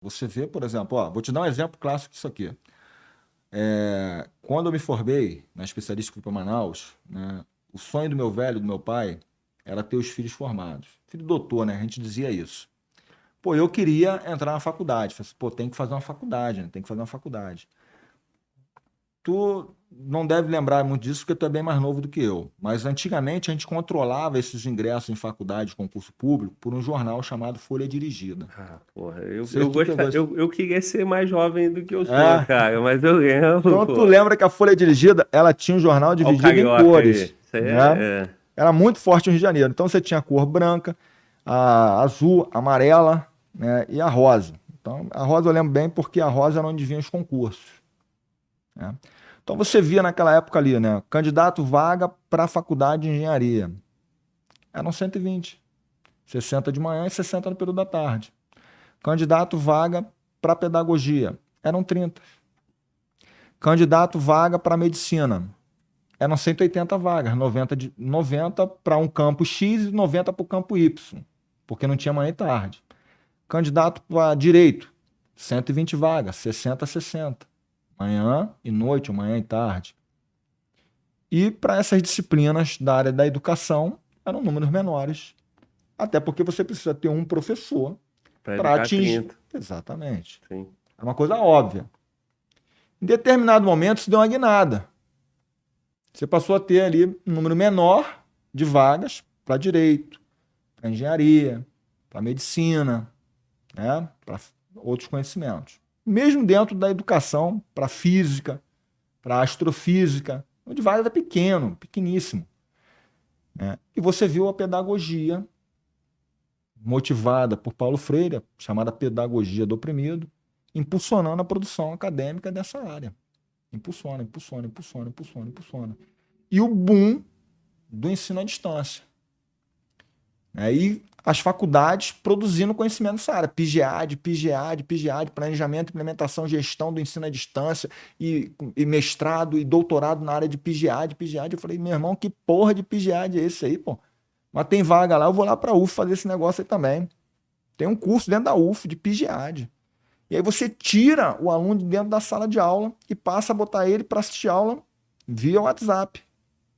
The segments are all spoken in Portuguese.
Você vê, por exemplo, ó, vou te dar um exemplo clássico disso aqui. Quando eu me formei na especialista que fui para Manaus, né, o sonho do meu velho, do meu pai, era ter os filhos formados. Filho doutor, né? A gente dizia isso. Pô, eu queria entrar na faculdade. Falei assim, pô, tem que fazer uma faculdade, né? Tem que fazer uma faculdade. Tu não deve lembrar muito disso porque tu é bem mais novo do que eu. Mas antigamente a gente controlava esses ingressos em faculdade, concurso público, por um jornal chamado Folha Dirigida. Ah, porra, Não sei se tu pegou esse... eu queria ser mais jovem do que eu sou, É, cara, mas eu lembro, então tu pô. lembra que a Folha Dirigida, ela tinha um jornal Olha o dividido em carioca cores, aí. Isso aí né? é. Era muito forte no Rio de Janeiro. Então você tinha a cor branca, a azul, a amarela, né, e a rosa. Então a rosa eu lembro bem porque a rosa era onde vinham os concursos, né? Então você via naquela época ali, né, candidato vaga para a faculdade de engenharia. Eram 120, 60 de manhã e 60 no período da tarde. Candidato vaga para pedagogia. Eram 30. Candidato vaga para medicina. Eram 180 vagas, 90 para um campo X e 90 para o campo Y, porque não tinha manhã e tarde. Candidato para direito, 120 vagas, 60 a 60. Manhã e noite, manhã e tarde. E para essas disciplinas da área da educação, eram números menores. Até porque você precisa ter um professor Pra para educar atingir. 30. Exatamente. Sim. É uma coisa óbvia. Em determinado momento, isso deu uma guinada. Você passou a ter ali um número menor de vagas para direito, para engenharia, para medicina, né? Para outros conhecimentos. Mesmo dentro da educação, para física, para astrofísica, onde vagas é pequeno, pequeníssimo, né? E você viu a pedagogia motivada por Paulo Freire, chamada pedagogia do oprimido, impulsionando a produção acadêmica dessa área. Impulsiona, impulsiona, impulsiona, impulsiona, impulsiona. E o boom do ensino à distância. E as faculdades produzindo conhecimento nessa área. PGAD, PGAD, PGAD, planejamento, implementação, gestão do ensino à distância, e mestrado e doutorado na área de PGAD, PGAD. Eu falei, meu irmão, que porra de PGAD é esse aí, pô? Mas tem vaga lá, eu vou lá para a UF fazer esse negócio aí também. Tem um curso dentro da UF de PGAD. E aí você tira o aluno de dentro da sala de aula e passa a botar ele para assistir aula via WhatsApp,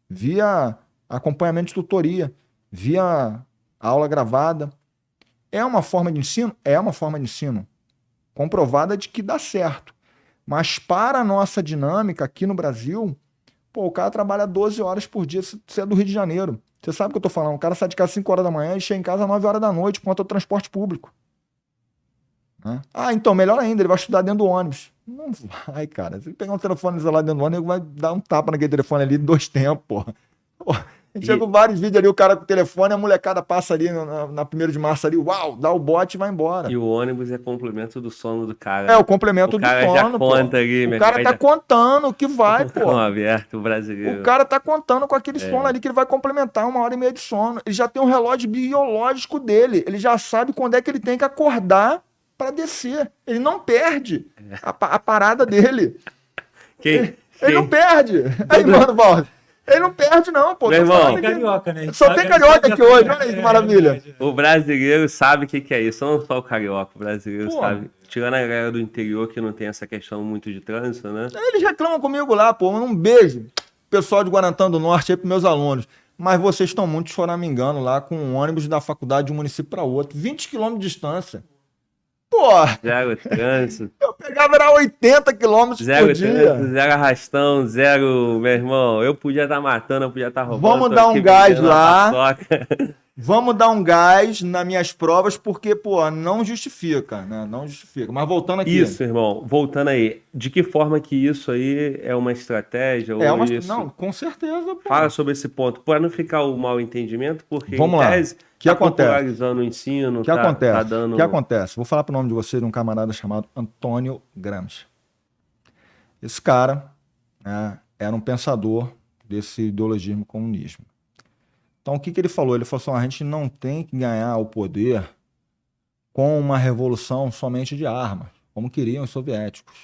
via acompanhamento de tutoria, via aula gravada. É uma forma de ensino? É uma forma de ensino comprovada de que dá certo. Mas para a nossa dinâmica aqui no Brasil, pô, o cara trabalha 12 horas por dia, você é do Rio de Janeiro. Você sabe o que eu tô falando. O cara sai de casa às 5 horas da manhã e chega em casa às 9 horas da noite, conta o transporte público, né? Ah, então, melhor ainda, ele vai estudar dentro do ônibus. Não vai, cara. Se ele pegar um telefone isolado dentro do ônibus, ele vai dar um tapa naquele telefone ali em 2 tempos, porra. Porra, a gente chega E, com vários vídeos ali, o cara com o telefone, a molecada passa ali na 1º de março ali, uau, dá o bote e vai embora. e o ônibus é complemento do sono do cara, É o né? O complemento do cara já sono, pô. conta ali, O meu cara irmão, tá já contando que vai, com pô. aberto, o O brasileiro. cara tá contando com aquele sono É. ali que ele vai complementar 1 hora e meia de sono. Ele já tem um relógio biológico dele. Ele já sabe quando é que ele tem que acordar para descer. Ele não perde a parada dele. Quem, Ele não quem, perde. Aí, todo, mano, Valdo. Ele não perde, não, pô. meu Tô irmão, falando É aqui. carioca, né? A gente Só tem sabe, a gente carioca sabe aqui dessa. hoje. Olha aí que É maravilha. verdade. o brasileiro sabe o que que é isso, não só o carioca, o brasileiro Pô, sabe. Tirando a galera do interior que não tem essa questão muito de trânsito, né? eles reclamam comigo lá, pô. Um beijo, pessoal de Guarantã do Norte aí pros meus alunos. Mas vocês estão muito choramingando lá com um ônibus da faculdade de um município para outro. 20 quilômetros de distância. Pô, Zero trânsito, eu pegava era 80 quilômetros por zero trânsito, dia. zero arrastão, zero, meu irmão. Eu podia estar matando, eu podia estar roubando, Vamos tô dar aqui um gás vendendo uma lá. paçoca. Vamos dar um gás nas minhas provas, porque, pô, não justifica, né? Não justifica. Mas voltando aqui. Isso, irmão. Voltando aí, de que forma que isso aí é uma estratégia É ou uma. isso? Não, com certeza, Fala pô. sobre esse ponto, para não ficar o mal entendimento, porque em Vamos lá. tese O que está acontece? popularizando o ensino, O que tá acontece? O que dando. acontece? Vou falar pro nome de você de um camarada chamado Antônio Gramsci. Esse cara, né, era um pensador desse ideologismo comunismo. Então, o que ele falou? Ele falou assim: a gente não tem que ganhar o poder com uma revolução somente de armas, como queriam os soviéticos,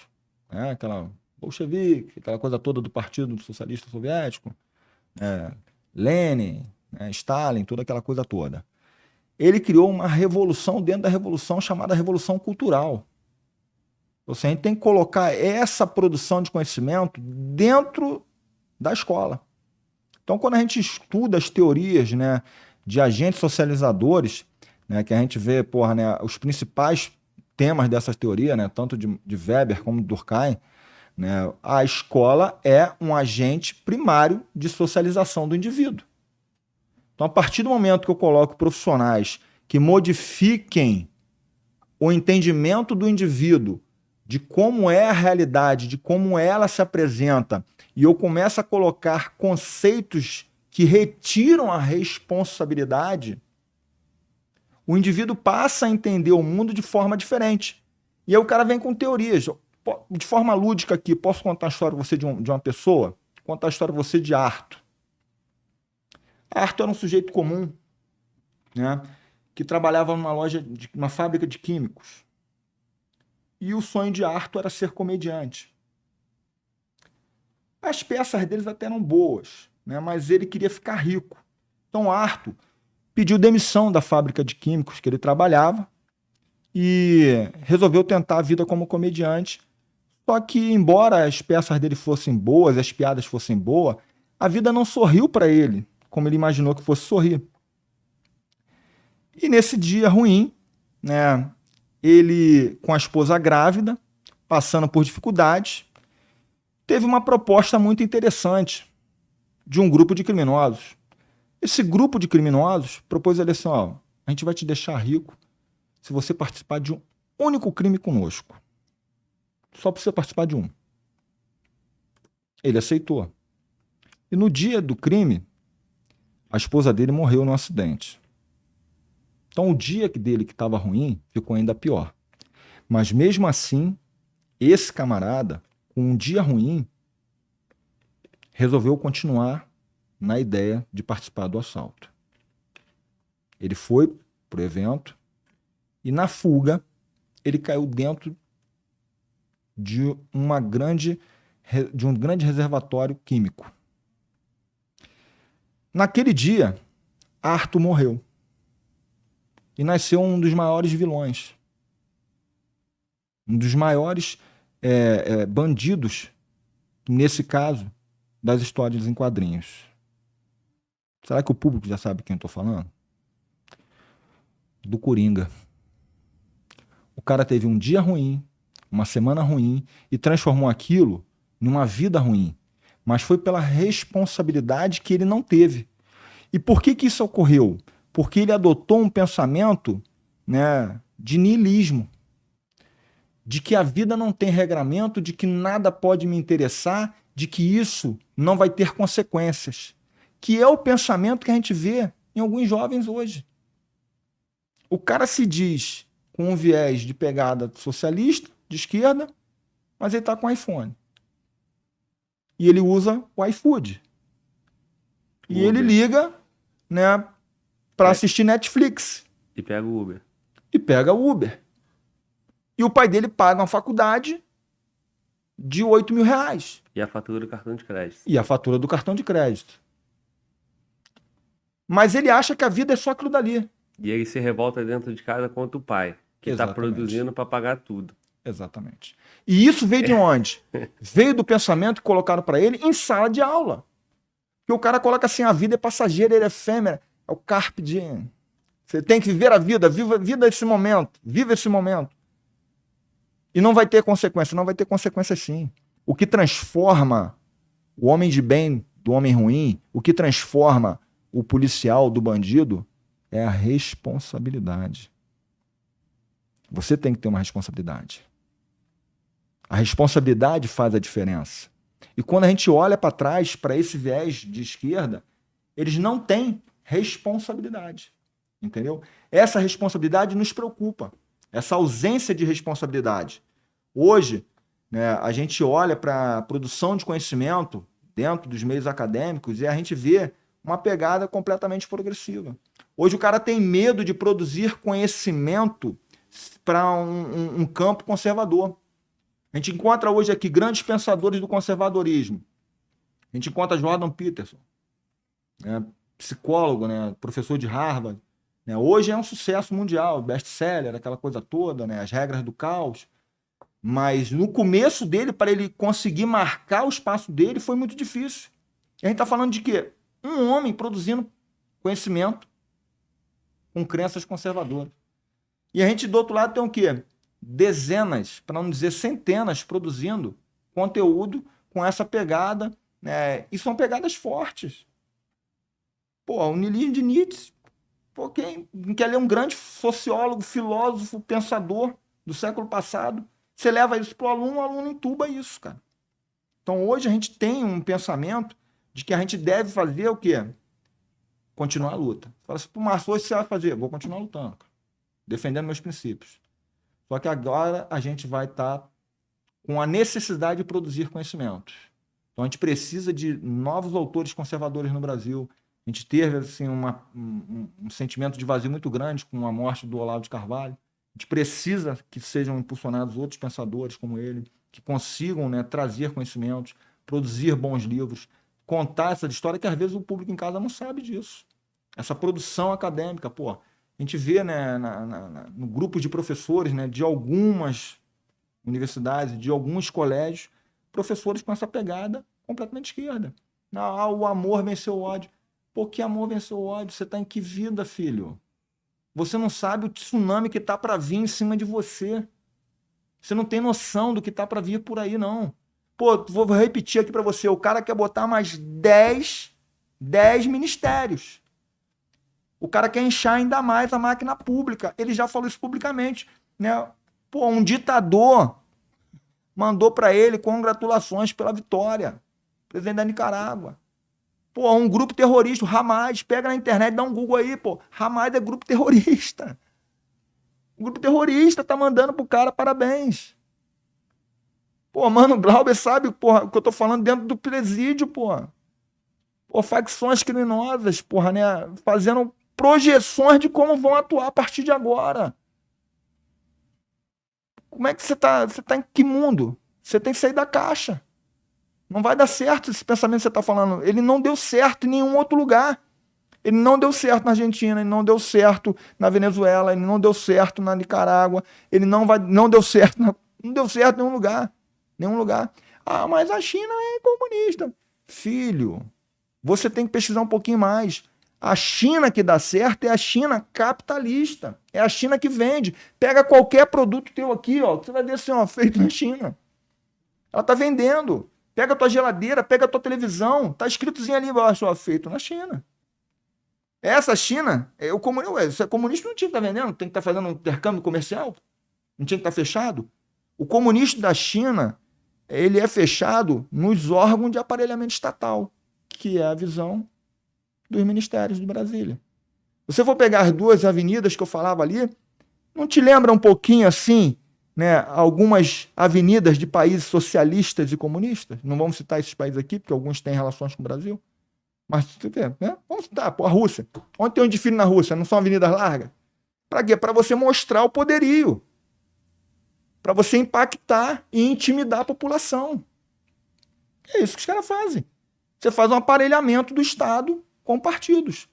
né? Aquela bolchevique, aquela coisa toda do Partido Socialista Soviético, Lenin, né, Stalin, toda aquela coisa toda. Ele criou uma revolução dentro da revolução chamada Revolução Cultural. Ou seja, a gente tem que colocar essa produção de conhecimento dentro da escola. Então, quando a gente estuda as teorias, né, de agentes socializadores, né, que a gente vê, né, os principais temas dessas teorias, né, tanto de Weber como de Durkheim, né, a escola é um agente primário de socialização do indivíduo. Então, a partir do momento que eu coloco profissionais que modifiquem o entendimento do indivíduo, de como é a realidade, de como ela se apresenta, e eu começo a colocar conceitos que retiram a responsabilidade, o indivíduo passa a entender o mundo de forma diferente. E aí o cara vem com teorias. De forma lúdica aqui, posso contar a história de você de uma pessoa? Contar a história de você de Arthur. Arthur era um sujeito comum, né, que trabalhava numa loja, uma fábrica de químicos. E o sonho de Arthur era ser comediante. As peças deles até eram boas, né, mas ele queria ficar rico. Então Arthur pediu demissão da fábrica de químicos que ele trabalhava e resolveu tentar a vida como comediante. Só que, embora as peças dele fossem boas, as piadas fossem boas, a vida não sorriu para ele, como ele imaginou que fosse sorrir. E nesse dia ruim, né, ele, com a esposa grávida, passando por dificuldades, teve uma proposta muito interessante de um grupo de criminosos. Esse grupo de criminosos propôs a ele assim, ó, a gente vai te deixar rico se você participar de um único crime conosco. Só para você participar de um. Ele aceitou. E no dia do crime, a esposa dele morreu num acidente. Então o dia dele que estava ruim ficou ainda pior. Mas mesmo assim, esse camarada, com um dia ruim, resolveu continuar na ideia de participar do assalto. Ele foi pro evento e na fuga ele caiu dentro de um grande reservatório químico. Naquele dia, Arthur morreu. E nasceu um dos maiores vilões. Um dos maiores bandidos, nesse caso, das histórias em quadrinhos. Será que o público já sabe quem eu estou falando? Do Coringa. O cara teve um dia ruim, uma semana ruim, e transformou aquilo numa vida ruim. Mas foi pela responsabilidade que ele não teve. E por que isso ocorreu? Porque ele adotou um pensamento, né, de niilismo. De que a vida não tem regramento, de que nada pode me interessar, de que isso não vai ter consequências. Que é o pensamento que a gente vê em alguns jovens hoje. O cara se diz com um viés de pegada socialista, de esquerda, mas ele está com iPhone. E ele usa o iFood. E Uber. ele liga, né, para assistir Netflix. E pega o Uber. E pega o Uber. E o pai dele paga uma faculdade de R$8.000. E a fatura do cartão de crédito. E a fatura do cartão de crédito. Mas ele acha que a vida é só aquilo dali. E ele se revolta dentro de casa contra o pai, que está produzindo para pagar tudo. Exatamente. E isso veio de onde? Veio do pensamento que colocaram para ele em sala de aula. Que o cara coloca assim, a vida é passageira, ele é efêmera. É o carpe diem. Você tem que viver a vida, viva esse momento, viva esse momento. E não vai ter consequência, não vai ter consequência sim. O que transforma o homem de bem do homem ruim, o que transforma o policial do bandido é a responsabilidade. Você tem que ter uma responsabilidade. A responsabilidade faz a diferença. E quando a gente olha para trás, para esse viés de esquerda, eles não têm responsabilidade. Entendeu? Essa responsabilidade nos preocupa. Essa ausência de responsabilidade. Hoje, né, a gente olha para a produção de conhecimento dentro dos meios acadêmicos e a gente vê uma pegada completamente progressiva. Hoje o cara tem medo de produzir conhecimento para um campo conservador. A gente encontra hoje aqui grandes pensadores do conservadorismo. A gente encontra Jordan Peterson, né, psicólogo, né, professor de Harvard. Né, hoje é um sucesso mundial, best-seller, aquela coisa toda, né, As Regras do Caos. Mas no começo dele, para ele conseguir marcar o espaço dele, foi muito difícil. E a gente está falando de quê? Um homem produzindo conhecimento com crenças conservadoras. E a gente, do outro lado, tem o quê? Dezenas, para não dizer centenas, produzindo conteúdo com essa pegada, né? E são pegadas fortes. Pô, o niilismo de Nietzsche, pô, quem quer ler um grande sociólogo, filósofo, pensador do século passado, você leva isso para o aluno entuba isso, cara. Então, hoje a gente tem um pensamento de que a gente deve fazer o quê? Continuar a luta. Fala assim, pô, Márcio, hoje você vai fazer? Vou continuar lutando, cara, defendendo meus princípios. Só que agora a gente vai estar com a necessidade de produzir conhecimentos. Então, a gente precisa de novos autores conservadores no Brasil. A gente teve assim, um sentimento de vazio muito grande com a morte do Olavo de Carvalho. A gente precisa que sejam impulsionados outros pensadores como ele, que consigam, né, trazer conhecimentos, produzir bons livros, contar essa história que às vezes o público em casa não sabe disso. Essa produção acadêmica, pô, a gente vê, né, no grupo de professores, né, de algumas universidades, de alguns colégios, professores com essa pegada completamente esquerda. O amor venceu o ódio. Pô, que amor venceu o ódio? Você está em que vida, filho? Você não sabe o tsunami que está para vir em cima de você. Você não tem noção do que está para vir por aí, não. Pô, vou repetir aqui para você. O cara quer botar mais 10 ministérios. O cara quer inchar ainda mais a máquina pública. Ele já falou isso publicamente, né? Pô, um ditador mandou para ele congratulações pela vitória. Presidente da Nicarágua. Pô, um grupo terrorista, o Hamas, pega na internet, dá um Google aí, pô. Hamas é grupo terrorista. O grupo terrorista tá mandando pro cara parabéns. Pô, mano, Glauber sabe, porra, o que eu tô falando dentro do presídio, porra. Pô, facções criminosas, porra, né? Fazendo projeções de como vão atuar a partir de agora. Como é que você tá em que mundo? Você tem que sair da caixa. Não vai dar certo esse pensamento que você está falando. Ele não deu certo em nenhum outro lugar. Ele não deu certo na Argentina, ele não deu certo na Venezuela, ele não deu certo na Nicarágua, ele não deu certo, não deu certo em nenhum lugar. Nenhum lugar. Ah, mas a China é comunista. Filho, você tem que pesquisar um pouquinho mais. A China que dá certo é a China capitalista. É a China que vende. Pega qualquer produto teu aqui, ó, que você vai ver assim, ó, feito na China. Ela está vendendo. Pega a tua geladeira, pega a tua televisão, tá escritozinho ali embaixo, ó, feito na China. Essa China, se é comunista, não tinha que estar vendendo, tem que estar fazendo um intercâmbio comercial, não tinha que estar fechado. O comunista da China, ele é fechado nos órgãos de aparelhamento estatal, que é a visão dos ministérios de Brasília. Se você for pegar as duas avenidas que eu falava ali, não te lembra um pouquinho assim, né, algumas avenidas de países socialistas e comunistas? Não vamos citar esses países aqui, porque alguns têm relações com o Brasil. Mas, né, vamos citar, pô, a Rússia. Onde tem um desfile na Rússia? Não são avenidas largas? Para quê? Para você mostrar o poderio. Para você impactar e intimidar a população. É isso que os caras fazem. Você faz um aparelhamento do Estado com partidos.